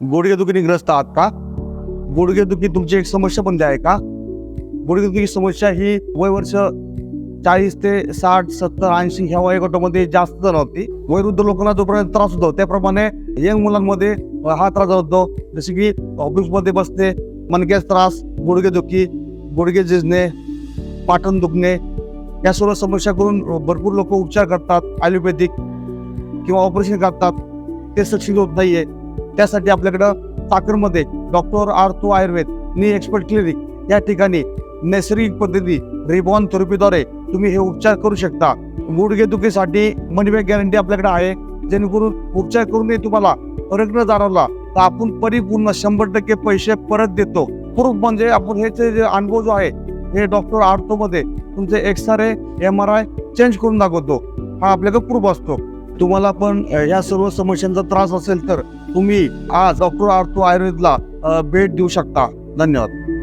गुडघेदुखीने ग्रस्त आहात का? गुडघेदुखी तुमची एक समस्या पण आहे का? गुडघेदुखी समस्या ही वयवर्ष 40 ते 60, 70, 80 ह्या वयोगटामध्ये जास्त जाणवते. वयोवृद्ध लोकांना जोपर्यंत त्रास होतो त्याप्रमाणे यंग मुलांमध्ये हा त्रास होतो. जसे की ऑफिसमध्ये बसणे, मणक्याचा त्रास, गुडघेदुखी, गुडघे झिजणे, पाठण दुखणे, या सर्व समस्या करून भरपूर लोक उपचार करतात, ॲलोपॅथिक किंवा ऑपरेशन करतात. ते सक्सेस होत नाहीये. त्यासाठी आपल्याकडं चाकणमध्ये डॉक्टर आर्थो आयुर्वेद नी एक्सपर्ट क्लिनिक या ठिकाणी नैसर्गिक पद्धती रिबॉन थेरपीद्वारे तुम्ही हे उपचार करू शकता. गुडघेदुखीसाठी मनी बॅक गॅरंटी आपल्याकडे आहे, जेणेकरून उपचार करूनही तुम्हाला फरक न जाणवला तर आपण परिपूर्ण 100% पैसे परत देतो. प्रूफ म्हणजे आपण ह्याचे जे अनुभव जो आहे हे डॉक्टर आर्थो मध्ये तुमचे एक्सरे MRI चेंज करून दाखवतो. हा आपल्याकडे प्रूफ असतो. तुम्हाला पण या सर्व समस्यांचा त्रास असेल तर तुम्ही आज डॉक्टर आर्थो आयुर्वेदला भेट देऊ शकता. धन्यवाद.